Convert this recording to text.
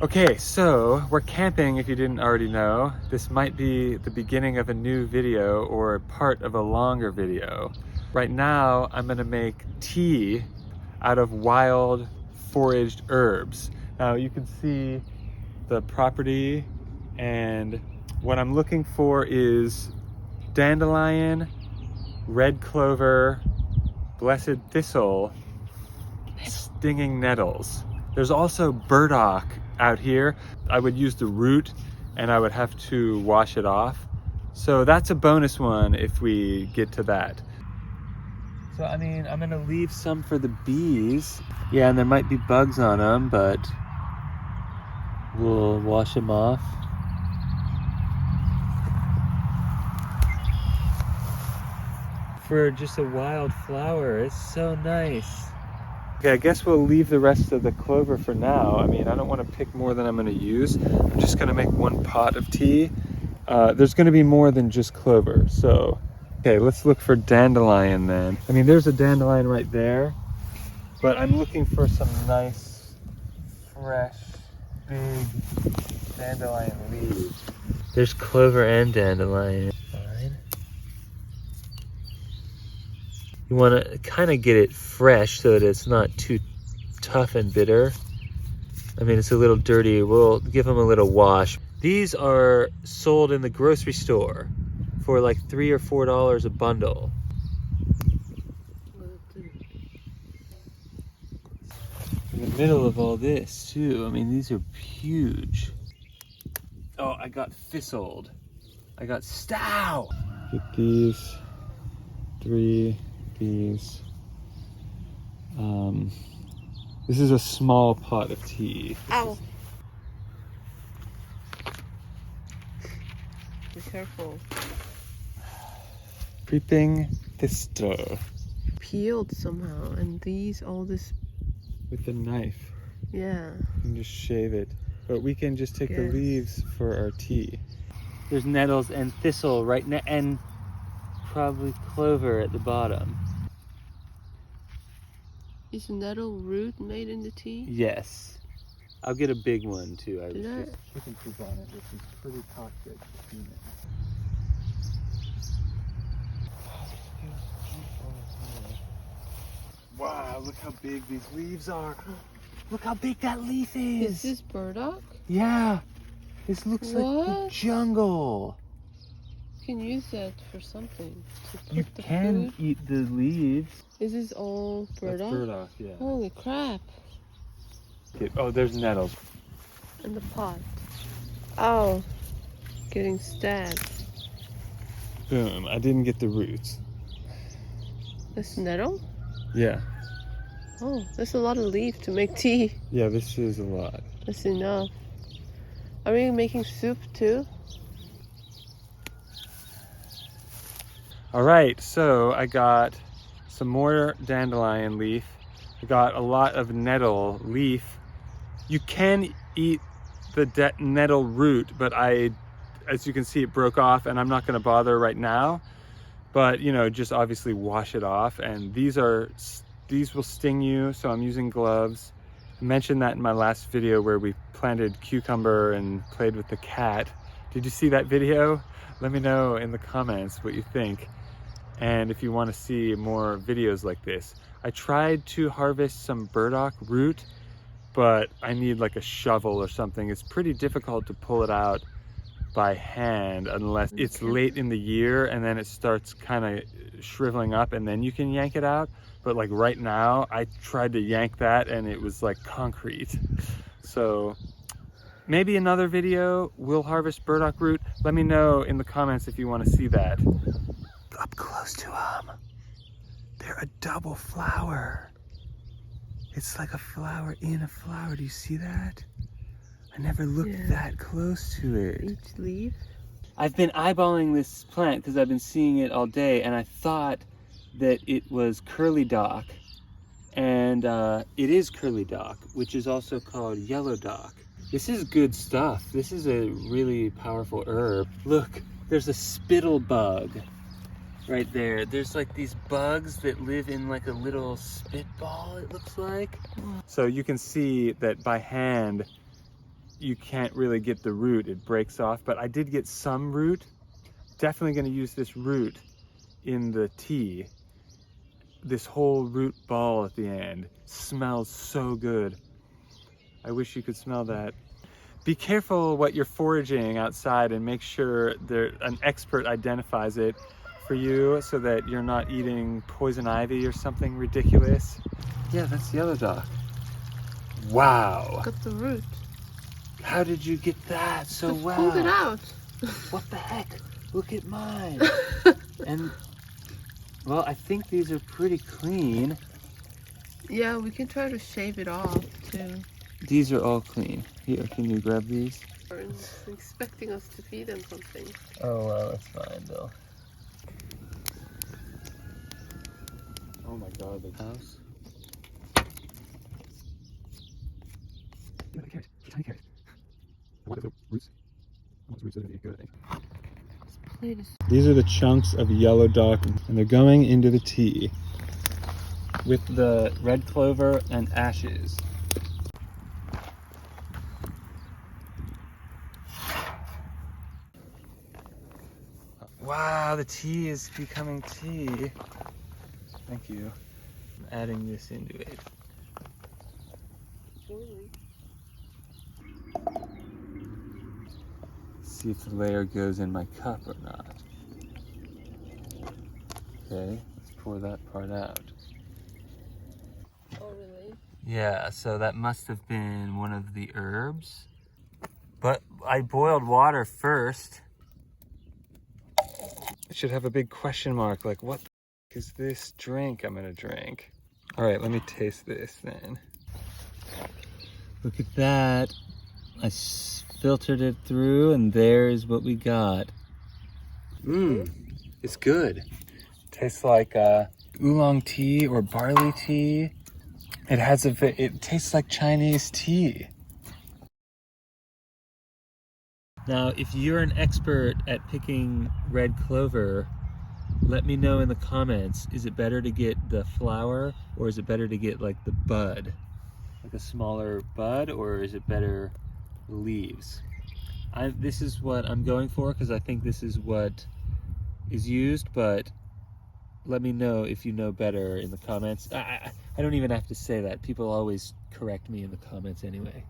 Okay, so we're camping, if you didn't already know. This might be the beginning of a new video or part of a longer video. Right now, I'm gonna make tea out of wild foraged herbs. Now you can see the property, and what I'm looking for is dandelion, red clover, blessed thistle, stinging nettles. There's also burdock out here. I would use the root and I would have to wash it off. So that's a bonus one if we get to that. So I mean, I'm gonna leave some for the bees. Yeah, and there might be bugs on them, but we'll wash them off. For just a wild flower, it's so nice. Okay, I guess we'll leave the rest of the clover for now. I mean, I don't want to pick more than I'm going to use. I'm just going to make one pot of tea. There's going to be more than just clover, so... Okay, let's look for dandelion then. I mean, there's a dandelion right there, but I'm looking for some nice, fresh, big dandelion leaves. There's clover and dandelion. Fine. You want to kind of get it fresh so that it's not too tough and bitter. I mean, it's a little dirty. We'll give them a little wash. These are sold in the grocery store for like $3 or $4 a bundle. In the middle of all this too. I mean, these are huge. Oh, I got thistled. I got stow. Get these 3. These. This is a small pot of tea. Ow! Be careful. Creeping thistle. Peeled somehow, and these, all this. With a knife. Yeah. You can just shave it. But we can just take the Yes. leaves for our tea. There's nettles and thistle right now, and probably clover at the bottom. Is nettle root made in the tea? Yes. I'll get a big one too. I was Did I? just chicken poop on it, which is pretty toxic to humans. Wow, look how big these leaves are. Look how big that leaf is. Is this burdock? Yeah. This looks like the What? jungle. You can use that for something. To put You the can food. eat the leaves. Is this all burdock? That's burdock, yeah. Holy crap. Okay. Oh, there's nettles. In the pot. Oh. Getting stabbed. Boom. I didn't get the roots. This nettle? Yeah. Oh, that's a lot of leaf to make tea. Yeah, this is a lot. That's enough. Are we making soup too? All right, so I got some more dandelion leaf. I got a lot of nettle leaf. You can eat the nettle root, but as you can see, it broke off, and I'm not gonna bother right now. But, you know, just obviously wash it off. And these will sting you, so I'm using gloves. I mentioned that in my last video where we planted cucumber and played with the cat. Did you see that video? Let me know in the comments what you think. And if you want to see more videos like this. I tried to harvest some burdock root, but I need like a shovel or something. It's pretty difficult to pull it out by hand unless it's late in the year and then it starts kind of shriveling up and then you can yank it out. But like right now, I tried to yank that and it was like concrete. So maybe another video will harvest burdock root. Let me know in the comments if you want to see that. Up close to them. They're a double flower. It's like a flower in a flower. Do you see that? I never looked that close to it. Each leaf? I've been eyeballing this plant because I've been seeing it all day, and I thought that it was curly dock, and it is curly dock, which is also called yellow dock. This is good stuff. This is a really powerful herb. Look, there's a spittle bug right there. There's like these bugs that live in like a little spitball, it looks like. So you can see that by hand, you can't really get the root, it breaks off, but I did get some root. Definitely going to use this root in the tea. This whole root ball at the end smells so good. I wish you could smell that. Be careful what you're foraging outside and make sure an expert identifies it for you so that you're not eating poison ivy or something ridiculous. Yeah, that's yellow dock. Wow. Got the root. How did you get that so well? Pulled it out. What the heck? Look at mine. And, well, I think these are pretty clean. Yeah, we can try to shave it off too. These are all clean. Here, can you grab these? They're expecting us to feed them something. Oh, well, that's fine, though. Oh my god, the house. Look at the carrot. Tiny carrot. What are the roots? What roots are going to be good, I think. These are the chunks of yellow dock, and they're going into the tea with the red clover and ashes. Wow, the tea is becoming tea. Thank you. I'm adding this into it. See if the layer goes in my cup or not. Okay, let's pour that part out. Oh, really? Yeah, so that must have been one of the herbs. But I boiled water first. It should have a big question mark, like what the heck is this drink I'm gonna drink? All right, let me taste this then. Look at that. I filtered it through and there's what we got. Mmm, it's good. Tastes like oolong tea or barley tea. It tastes like Chinese tea. Now, if you're an expert at picking red clover, let me know in the comments. Is it better to get the flower or is it better to get like the bud? Like a smaller bud, or is it better leaves? This is what I'm going for because I think this is what is used, but let me know if you know better in the comments. I don't even have to say that. People always correct me in the comments anyway.